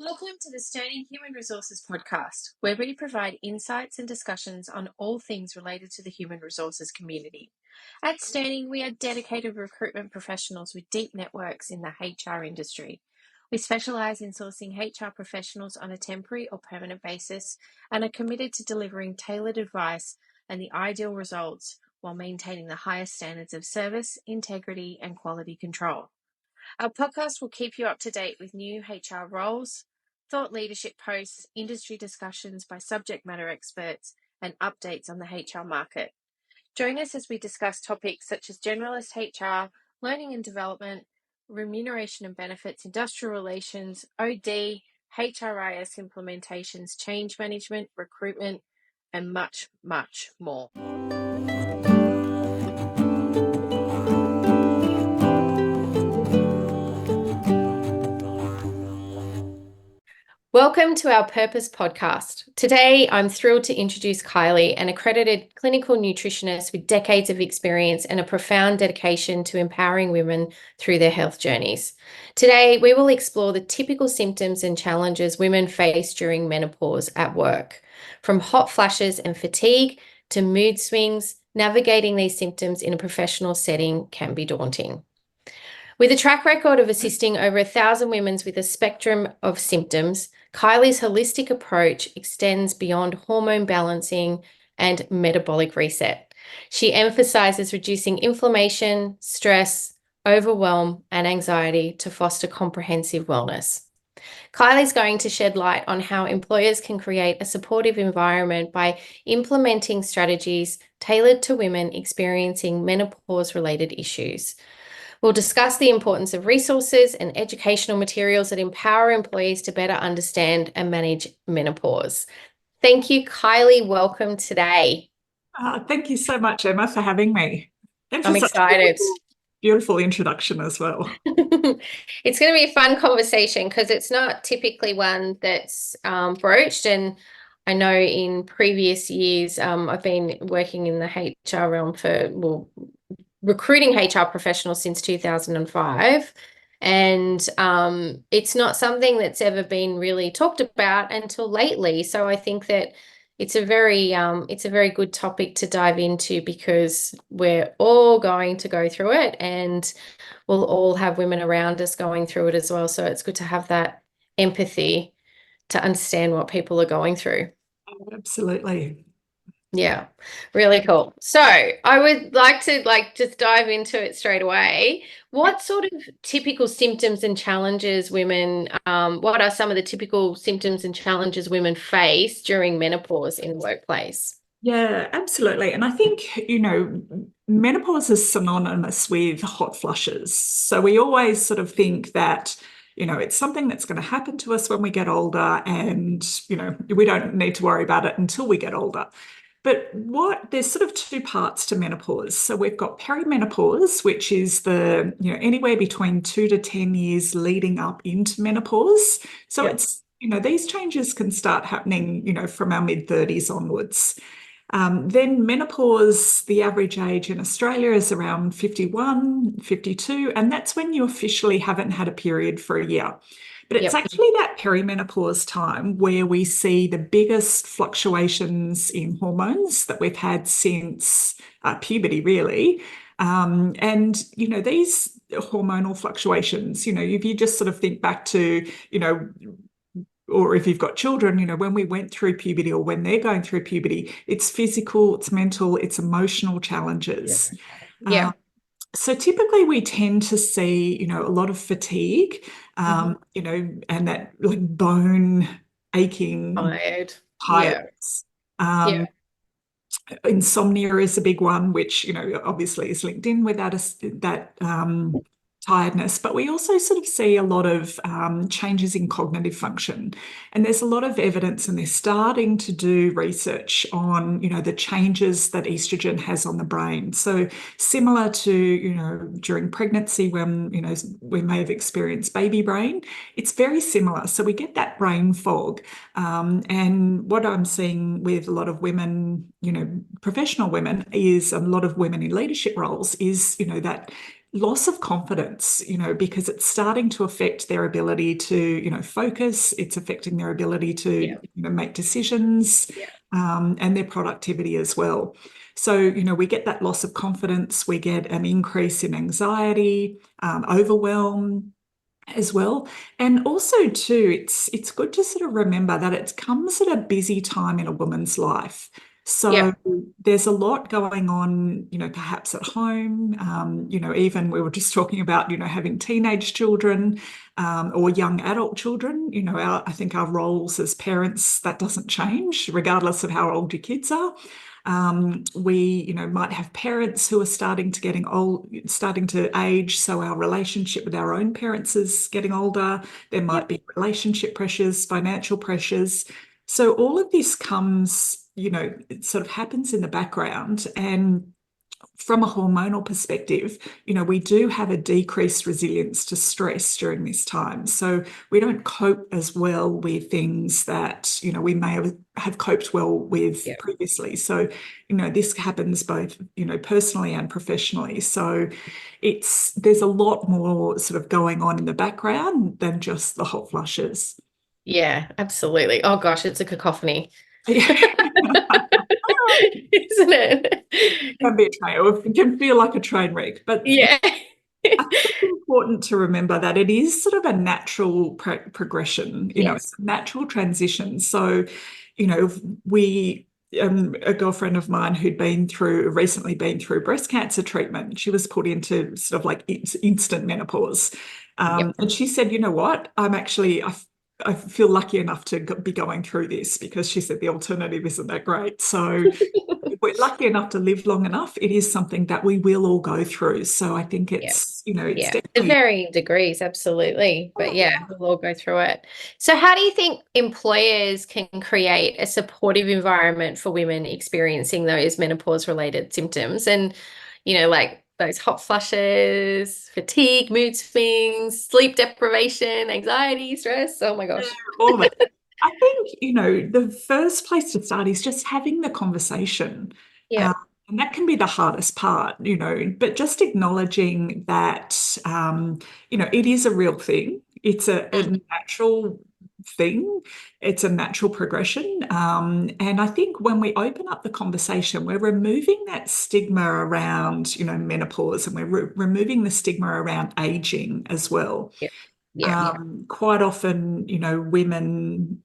Welcome to the Stony Human Resources podcast, where we provide insights and discussions on all things related to the human resources community. At Stony, we are dedicated recruitment professionals with deep networks in the HR industry. We specialise in sourcing HR professionals on a temporary or permanent basis and are committed to delivering tailored advice and the ideal results while maintaining the highest standards of service, integrity, and quality control. Our podcast will keep you up to date with new HR roles, thought leadership posts, industry discussions by subject matter experts, and updates on the HR market. Join us as we discuss topics such as generalist HR, learning and development, remuneration and benefits, industrial relations, OD, HRIS implementations, change management, recruitment, and much, much more. Welcome to our Purpose podcast. Today, I'm thrilled to introduce Kylie, an accredited clinical nutritionist with decades of experience and a profound dedication to empowering women through their health journeys. Today, we will explore the typical symptoms and challenges women face during menopause at work. From hot flashes and fatigue to mood swings, navigating these symptoms in a professional setting can be daunting. With a track record of assisting over 1,000 women with a spectrum of symptoms, Kylie's holistic approach extends beyond hormone balancing and metabolic reset. She emphasizes reducing inflammation, stress, overwhelm, and anxiety to foster comprehensive wellness. Kylie's going to shed light on how employers can create a supportive environment by implementing strategies tailored to women experiencing menopause-related issues. We'll discuss the importance of resources and educational materials that empower employees to better understand and manage menopause. Thank you, Kylie. Welcome today. Thank you so much, Emma, for having me. I'm excited. Beautiful introduction as well. It's going to be a fun conversation because it's not typically one that's broached. And I know in previous years, I've been working in the HR realm recruiting HR professionals since 2005. And it's not something that's ever been really talked about until lately. So I think that it's a very good topic to dive into because we're all going to go through it and we'll all have women around us going through it as well. So it's good to have that empathy to understand what people are going through. Absolutely. Yeah, really cool. So I would like to just dive into it straight away. What sort of typical symptoms and challenges what are some of the typical symptoms and challenges women face during menopause in the workplace? Yeah, absolutely. And I think, menopause is synonymous with hot flushes. So we always sort of think that, it's something that's going to happen to us when we get older and, we don't need to worry about it until we get older. But there's sort of two parts to menopause. So we've got perimenopause, which is anywhere between 2 to 10 years leading up into menopause. So it's, these changes can start happening, from our mid-30s onwards. Then menopause, the average age in Australia is around 51, 52, and that's when you officially haven't had a period for a year. But it's actually that perimenopause time where we see the biggest fluctuations in hormones that we've had since puberty, really. And, these hormonal fluctuations, if you just sort of think back to, or if you've got children, when we went through puberty or when they're going through puberty, it's physical, it's mental, it's emotional challenges. Yeah. So typically we tend to see, a lot of fatigue, and that like bone aching, tiredness. Insomnia is a big one, which, obviously is linked in with that tiredness, but we also sort of see a lot of changes in cognitive function. And there's a lot of evidence, and they're starting to do research on, the changes that estrogen has on the brain. So similar to, during pregnancy when, we may have experienced baby brain, it's very similar. So we get that brain fog. And what I'm seeing with a lot of women, professional women, is a lot of women in leadership roles is, that loss of confidence, because it's starting to affect their ability to, focus. It's affecting their ability to, Yeah. make decisions, Yeah. and their productivity as well. So, we get that loss of confidence, we get an increase in anxiety, overwhelm as well. And also too, it's good to sort of remember that it comes at a busy time in a woman's life. So Yeah. there's a lot going on, perhaps at home. Even we were just talking about, having teenage children, or young adult children. I think our roles as parents, that doesn't change regardless of how old your kids are. We, might have parents who are getting old, starting to age. So our relationship with our own parents is getting older. There might Yep. be relationship pressures, financial pressures. So all of this comes, it sort of happens in the background. And from a hormonal perspective, we do have a decreased resilience to stress during this time. So we don't cope as well with things that, we may have coped well with Yep. previously. So, this happens both, personally and professionally. So there's a lot more sort of going on in the background than just the hot flushes. Yeah, absolutely. Oh gosh, it's a cacophony. Yeah. Isn't it? Can be a train, or it can feel like a train wreck. But Yeah. I think it's important to remember that it is sort of a natural progression, it's Yes. a natural transition. So, we, a girlfriend of mine who'd recently been through breast cancer treatment, she was put into sort of like instant menopause. Yep. And she said, you know what, I feel lucky enough to be going through this, because she said the alternative isn't that great. So, if we're lucky enough to live long enough, it is something that we will all go through. So I think Yeah. it's Yeah. To definitely. varying degrees, absolutely. But Oh, yeah, yeah. we'll all go through it. So how do you think employers can create a supportive environment for women experiencing those menopause-related symptoms and, like those hot flushes, fatigue, mood swings, sleep deprivation, anxiety, stress? Oh my Yeah, gosh. all of it. I think, the first place to start is just having the conversation. Yeah. Um, and that can be the hardest part, but just acknowledging that, it is a real thing. It's a natural thing. It's a natural progression. And I think when we open up the conversation, we're removing that stigma around, menopause, and we're removing the stigma around aging as well. Yeah. Yeah. Quite often, women,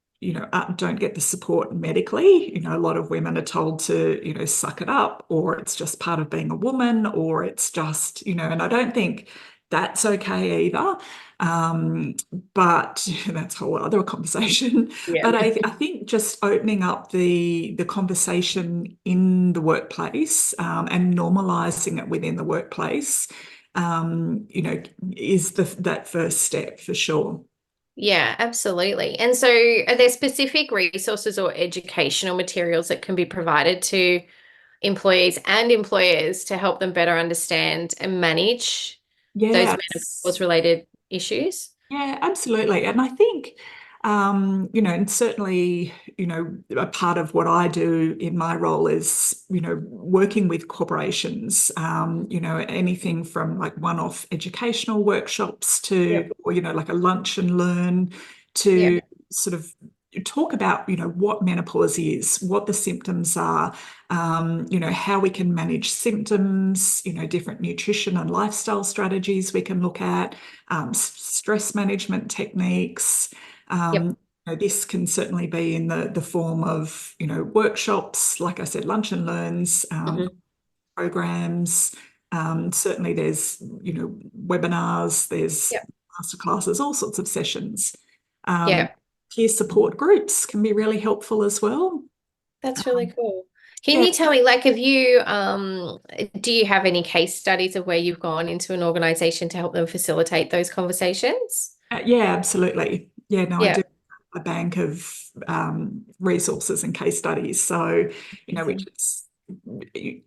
don't get the support medically. A lot of women are told to, suck it up, or it's just part of being a woman, or it's just, and I don't think that's okay either. Um, but that's a whole other conversation. Yeah. But I think just opening up the conversation in the workplace, and normalizing it within the workplace, is that first step for sure. Yeah, absolutely. And so are there specific resources or educational materials that can be provided to employees and employers to help them better understand and manage those Yes. menopause-related issues? Yeah, absolutely. And I think, and certainly, a part of what I do in my role is, working with corporations, anything from like one-off educational workshops to, Yep. or, like a lunch and learn, Yep. to sort of talk about, what menopause is, what the symptoms are, how we can manage symptoms, different nutrition and lifestyle strategies we can look at, stress management techniques. Yep. This can certainly be in the form of, workshops, like I said, lunch and learns, Mhm. programs. Certainly there's, webinars, there's Yep. masterclasses, all sorts of sessions. Um, Yeah, Peer support groups can be really helpful as well. that's really cool. Can Yeah, you tell me, like, have you, do you have any case studies of where you've gone into an organization to help them facilitate those conversations? yeah, absolutely. Yeah, no, I do Yeah. a bank of resources and case studies. So, which Amazing. is,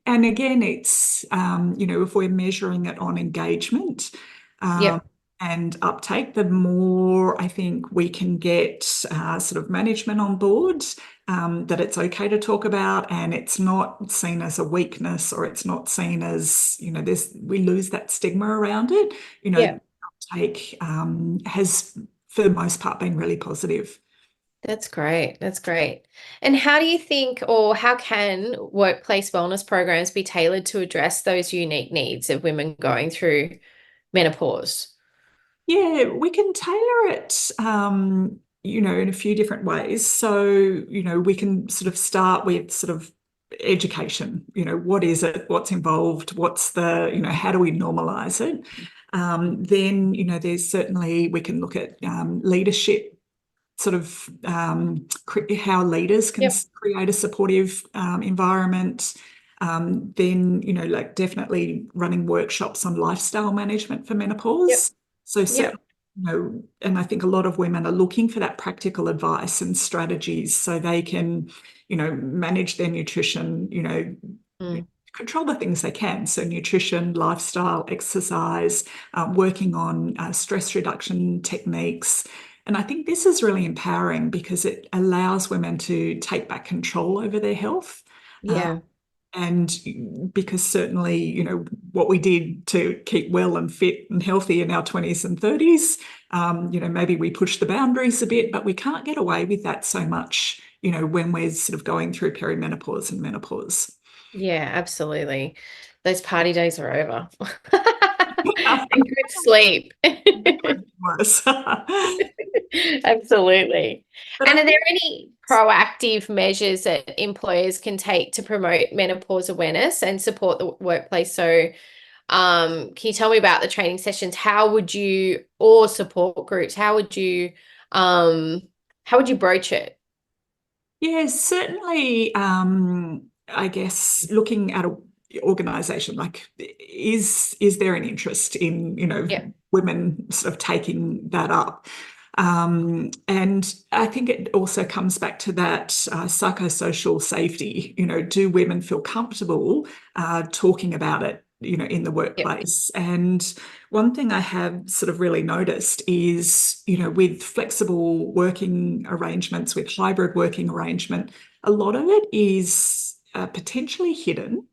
and again, it's, if we're measuring it on engagement, um, Yep. and uptake, the more I think we can get sort of management on board, that it's okay to talk about and it's not seen as a weakness, or it's not seen as, we lose that stigma around it. Yeah. Uptake has, for the most part, been really positive. That's great. That's great. And how do you think, or how can workplace wellness programs be tailored to address those unique needs of women going through menopause? Yeah, we can tailor it, in a few different ways. So, we can sort of start with sort of education. What is it? What's involved? What's how do we normalize it? Then, there's certainly, we can look at leadership, sort of how leaders can Yep. create a supportive environment. Then, like definitely running workshops on lifestyle management for Yep. menopause. So Yep. certainly, and I think a lot of women are looking for that practical advice and strategies so they can, manage their nutrition, Mm. control the things they can. So nutrition, lifestyle, exercise, working on stress reduction techniques. And I think this is really empowering because it allows women to take back control over their health. Uh, Yeah. and because certainly, what we did to keep well and fit and healthy in our 20s and 30s, maybe we push the boundaries a bit, but we can't get away with that so much, when we're sort of going through perimenopause and menopause. Yeah, absolutely. Those party days are over. And good sleep. Worse. Absolutely. But And I are there think, any proactive measures that employers can take to promote menopause awareness and support the workplace? So, can you tell me about the training sessions? How would you, or support groups, how would you broach it? yeah, certainly, I guess looking at a organization, like is there an interest in, Yeah, women sort of taking that up? And I think it also comes back to that psychosocial safety. Do women feel comfortable talking about it, in the yeah, workplace? And one thing I have sort of really noticed is, with flexible working arrangements, with hybrid working arrangement, a lot of it is potentially hidden.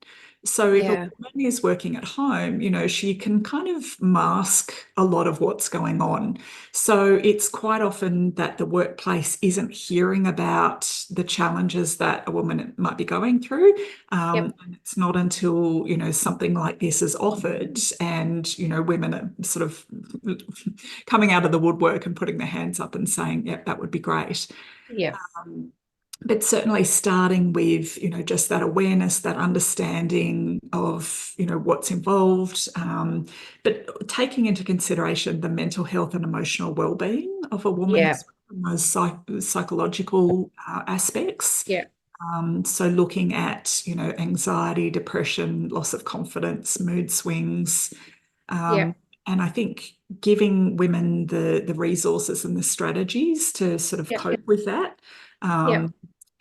So if a yeah, woman is working at home, she can kind of mask a lot of what's going on. So it's quite often that the workplace isn't hearing about the challenges that a woman might be going through. yep, And it's not until, something like this is offered and, women are sort of coming out of the woodwork and putting their hands up and saying, yep, that would be great. yep, Um, but certainly starting with, just that awareness, that understanding of, what's involved, but taking into consideration the mental health and emotional well-being of a woman yeah, as well, and those psychological aspects. yeah, So looking at, anxiety, depression, loss of confidence, mood swings, yeah, and I think giving women the resources and the strategies to sort of yeah, cope with that. yeah, Um,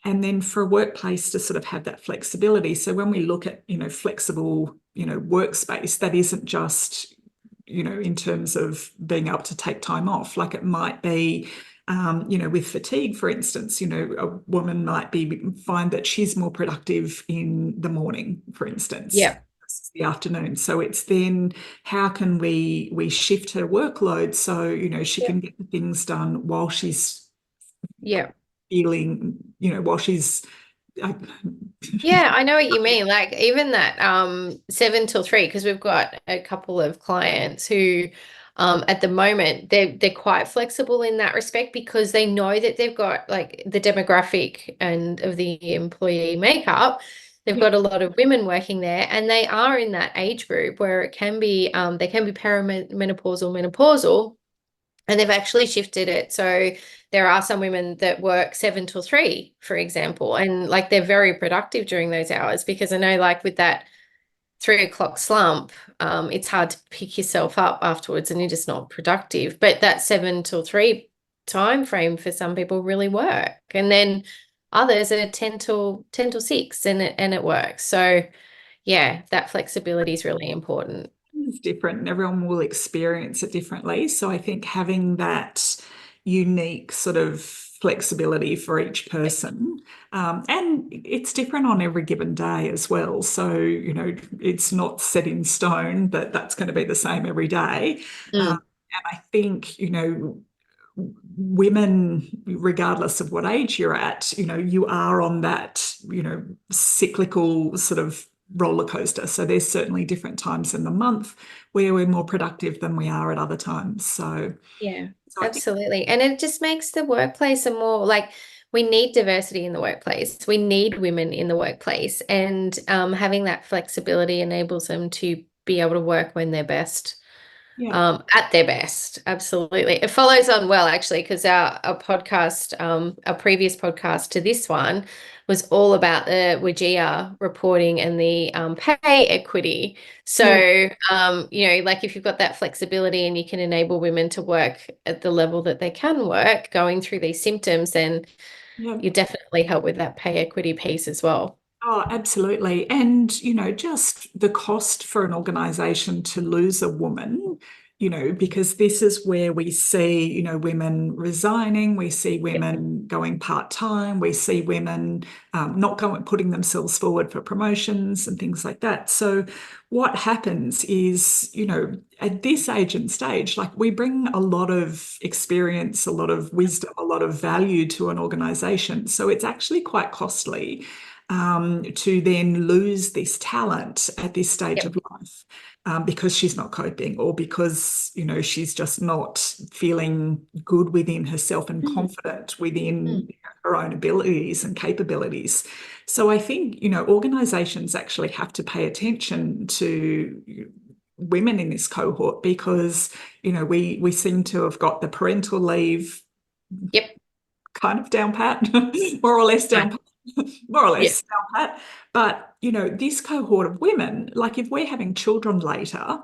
and then for a workplace to sort of have that flexibility. So when we look at, flexible, workspace, that isn't just, in terms of being able to take time off. Like it might be, with fatigue, for instance, a woman might find that she's more productive in the morning, for instance, yeah, versus the afternoon. So it's then how can we shift her workload so, she yeah, can get the things done while she's yeah. feeling, while she's I, Yeah, I know what you mean. Like even that 7 till 3, because we've got a couple of clients who at the moment they're quite flexible in that respect because they know that they've got like the demographic and of the employee makeup. They've yeah, got a lot of women working there and they are in that age group where it can be they can be menopausal, and they've actually shifted it. So there are some women that work 7 till 3, for example, and like they're very productive during those hours because I know like with that 3 o'clock slump, it's hard to pick yourself up afterwards and you're just not productive. But that 7 till 3 time frame for some people really work. And then others are 10 till 6 and it works. So yeah, that flexibility is really important. is different and everyone will experience it differently. So I think having that unique sort of flexibility for each person, and it's different on every given day as well. So, it's not set in stone that that's going to be the same every day. Mm. And I think, women, regardless of what age you're at, you are on that, cyclical sort of roller coaster. So there's certainly different times in the month where we're more productive than we are at other times. Yeah, So I think, absolutely. And it just makes the workplace a more like we need diversity in the workplace. We need women in the workplace, and having that flexibility enables them to be able to work when they're best. yeah, At their best. Absolutely. It follows on well, actually, because our podcast, our previous podcast to this one was all about the WGEA reporting and the pay equity. yeah, So, like if you've got that flexibility and you can enable women to work at the level that they can work going through these symptoms, then yeah. you definitely help with that pay equity piece as well. Oh, absolutely. And, just the cost for an organization to lose a woman, because this is where we see, women resigning, we see Yep. women going part-time, we see women not putting themselves forward for promotions and things like that. So what happens is, at this age and stage, like we bring a lot of experience, a lot of wisdom, a lot of value to an organization. So it's actually quite costly to then lose this talent at this stage Yep. of life because she's not coping or because, she's just not feeling good within herself and Mm. confident Mm. within her own abilities and capabilities. So I think, organizations actually have to pay attention to women in this cohort because, we seem to have got the parental leave Yep. kind of down pat, more or less down Right. pat, more or Yeah. less down pat. But, this cohort of women, like if we're having children later,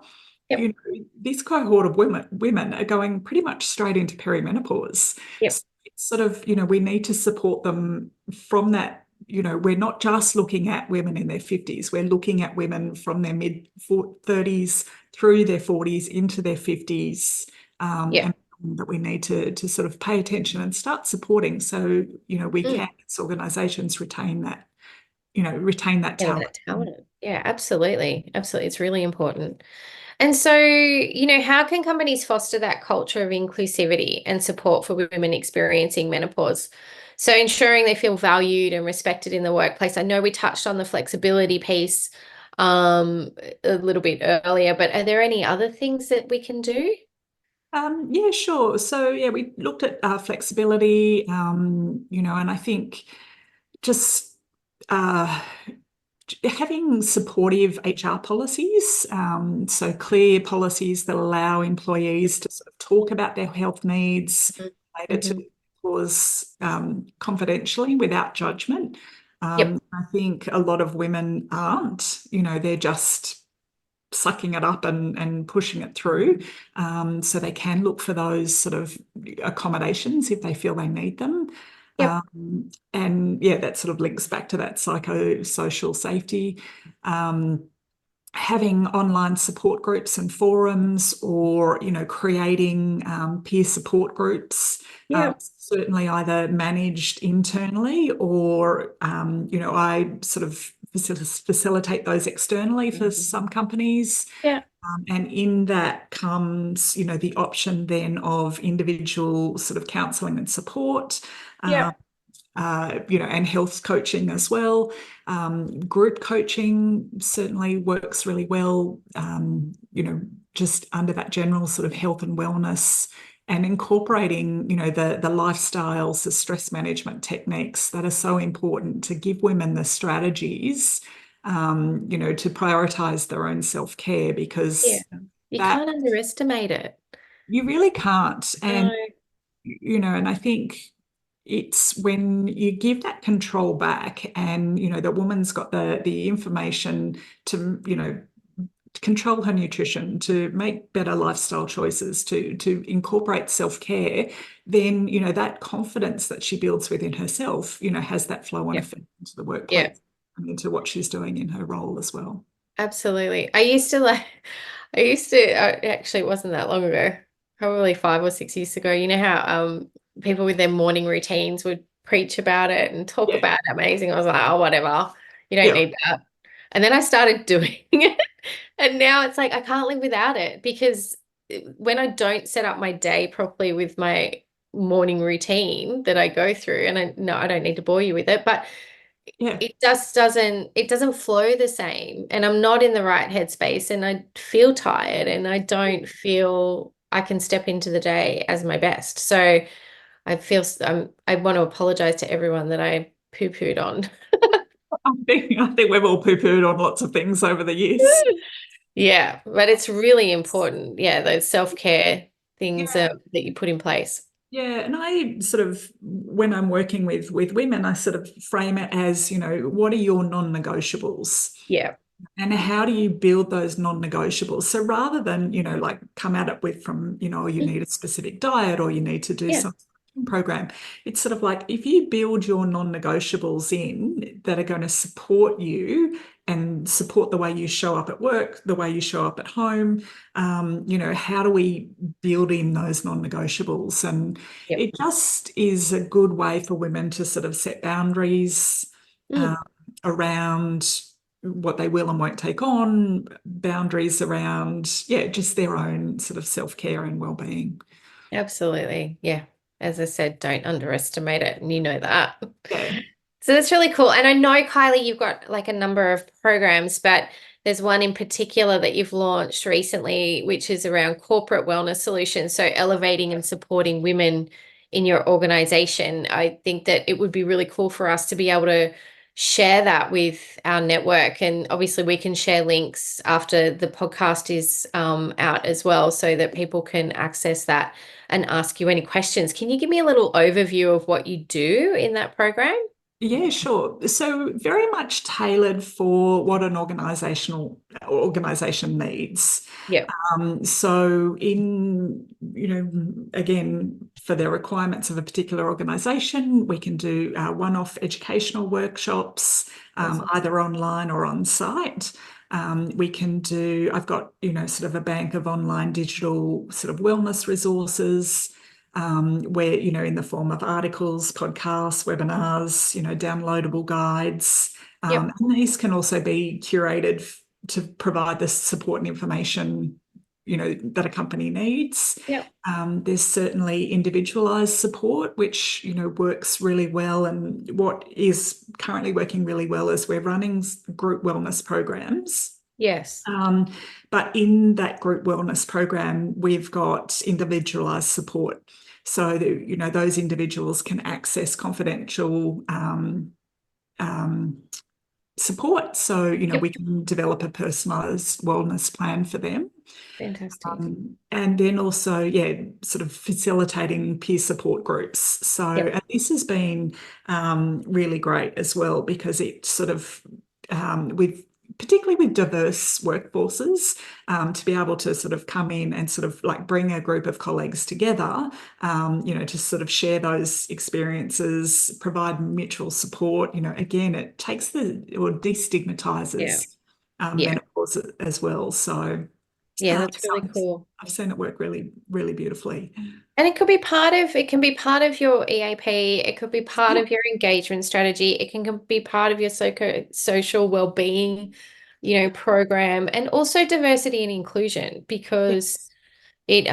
Yep. this cohort of women are going pretty much straight into perimenopause. Yep. So it's sort of, we need to support them from that. We're not just looking at women in their 50s, we're looking at women from their mid 30s through their 40s into their 50s. Yeah. And that we need to sort of pay attention and start supporting so, we Mm. can, as organizations, retain that Yeah, talent. that talent. Yeah, absolutely. Absolutely. It's really important. And so, how can companies foster that culture of inclusivity and support for women experiencing menopause? So ensuring they feel valued and respected in the workplace. I know we touched on the flexibility piece a little bit earlier, but are there any other things that we can do? Yeah, sure. So yeah, we looked at flexibility, and I think just uh, having supportive HR policies, so clear policies that allow employees to sort of talk about their health needs related to Mm-hmm. cause confidentially without judgment. Yep. I think a lot of women aren't, they're just sucking it up and pushing it through. So they can look for those sort of accommodations if they feel they need them. Yep. And yeah, that sort of links back to that psychosocial safety. Having online support groups and forums or, creating peer support groups, Yep. certainly either managed internally or, I sort of facilitate those externally for some companies. Yeah. And in that comes, the option then of individual sort of counselling and support. Yep. And health coaching as well. Group coaching certainly works really well, just under that general sort of health and wellness and incorporating, the lifestyles, the stress management techniques that are so important to give women the strategies, to prioritize their own self-care Yeah. because You that can't underestimate it. you really can't. No. And I think it's when you give that control back and, the woman's got the information to, to control her nutrition, to make better lifestyle choices, to incorporate self-care, then, that confidence that she builds within herself, has that flow on Yep. effect into the Yeah. workplace and into what she's doing in her role as well. Absolutely. I used to like I used to, actually, it wasn't that long ago, probably 5 or 6 years ago. You know how people with their morning routines would preach about it and talk Yeah, about how amazing. I was like, oh, whatever. You don't yeah, need that. And then I started doing it. And now it's like I can't live without it because when I don't set up my day properly with my morning routine that I go through, and I don't need to bore you with it, but yeah. it doesn't flow the same, and I'm not in the right headspace, and I feel tired, and I don't feel I can step into the day as my best. So I want to apologize to everyone that I poo-pooed on. I think we've all poo-pooed on lots of things over the years. Yeah, but it's really important. Yeah, those self-care things Yeah. that you put in place. Yeah, and I sort of, when I'm working with women, I sort of frame it as, what are your non-negotiables? Yeah. And how do you build those non-negotiables? So rather than, like come at it with from, you need a specific diet or you need to do Yeah. some program, it's sort of like if you build your non-negotiables in that are going to support you and support the way you show up at work, the way you show up at home, how do we build in those non-negotiables? And Yep. it just is a good way for women to sort of set boundaries um, Mm, around what they will and won't take on, boundaries around, yeah, just their own sort of self-care and well-being. absolutely. Yeah. As I said, don't underestimate it, and you know that. Yeah. So that's really cool. And I know, Kylie, you've got like a number of programs, but there's one in particular that you've launched recently, which is around corporate wellness solutions. So elevating and supporting women in your organization. I think that it would be really cool for us to be able to share that with our network. And obviously, we can share links after the podcast is out as well, so that people can access that and ask you any questions. Can you give me a little overview of what you do in that program? Yeah, sure. So very much tailored for what an organization needs. Yeah. So again, for the requirements of a particular organization, we can do one-off educational workshops, Awesome. either online or on site. I've got, sort of a bank of online digital sort of wellness resources where, in the form of articles, podcasts, webinars, downloadable guides. Yep. And these can also be curated to provide the support and information, that a company needs. Yep. There's certainly individualized support, which, works really well. And what is currently working really well is we're running group wellness programs. Yes. Um, but in that group wellness program, we've got individualized support. So that, those individuals can access confidential support. So, Yep. we can develop a personalized wellness plan for them. Fantastic. And then also, yeah, sort of facilitating peer support groups. So, Yep. and this has been really great as well because it sort of, particularly with diverse workforces, to be able to sort of come in and sort of like bring a group of colleagues together, to sort of share those experiences, provide mutual support. Again, it takes or Yeah. destigmatizes Yeah. menopause as well. So, Yeah, that's so really cool. I've seen it work really, really beautifully. And it can be part of your EAP. It could be part Yeah, of your engagement strategy. It can be part of your social well-being, program, and also diversity and inclusion, because yes,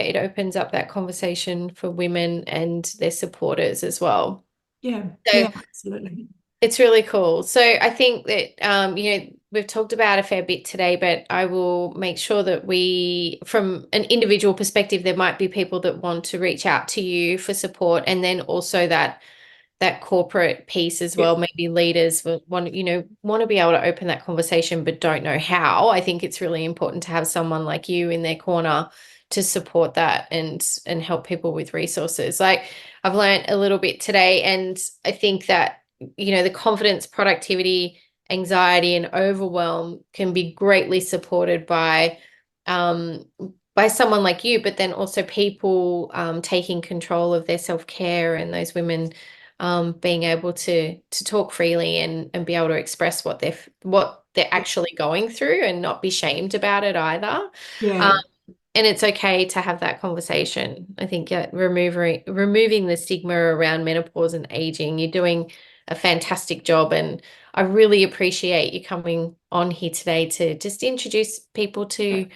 it opens up that conversation for women and their supporters as well. yeah, So yeah, absolutely. it's really cool. So I think that we've talked about a fair bit today, but I will make sure that from an individual perspective, there might be people that want to reach out to you for support, and then also that corporate piece as Yeah, well. Maybe leaders will want to be able to open that conversation, but don't know how. I think it's really important to have someone like you in their corner to support that and help people with resources. Like I've learned a little bit today, and I think that the confidence, productivity, anxiety, and overwhelm can be greatly supported um, by someone like you, but then also people taking control of their self-care, and those women being able to talk freely and be able to express what they're actually going through and not be shamed about it either. Um, Yeah. and it's okay to have that conversation. I think removing the stigma around menopause and aging, you're doing a fantastic job. And I really appreciate you coming on here today to just introduce people to,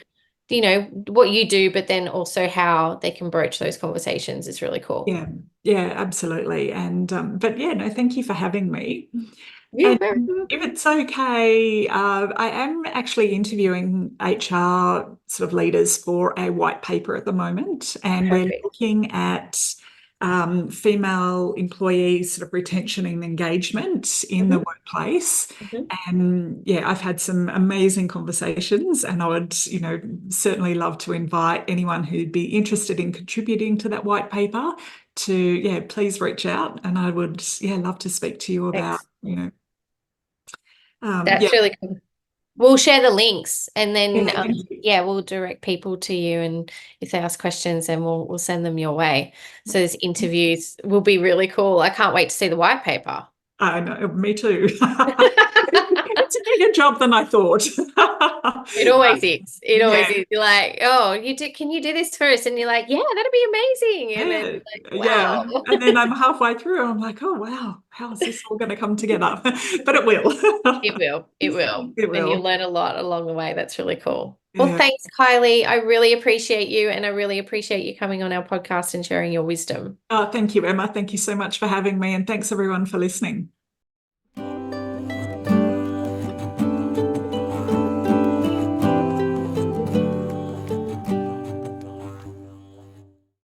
you know, what you do, but then also how they can broach those conversations is really cool. Yeah. Yeah, absolutely. And but yeah, no, thank you for having me. You're And very if welcome. it's okay, I am actually interviewing HR sort of leaders for a white paper at the moment, and we're Perfect. looking at female employee sort of retention and engagement in the Mhm, workplace. mhm. And yeah, I've had some amazing conversations, and I would, certainly love to invite anyone who'd be interested in contributing to that white paper to, yeah, please reach out, and I would, yeah, love to speak to you about, Excellent. yeah, That's really cool. We'll share the links and then yeah, thank you. yeah, we'll direct people to you, and if they ask questions then we'll send them your way. So these interviews will be really cool. I can't wait to see the white paper. I know, me too. It's a bigger job than I thought. It always is. It always Yeah, is. You're like, oh, can you do this first? And you're like, yeah, that'd be amazing. And then yeah, like, yeah. wow. And then I'm halfway through, and I'm like, oh wow, how is this all going to come together? But it will. It will. It will. It And you will. learn a lot along the way. That's really cool. Well, Yeah. thanks, Kylie. I really appreciate you, and I really appreciate you coming on our podcast and sharing your wisdom. Oh, thank you, Emma. Thank you so much for having me, and thanks everyone for listening.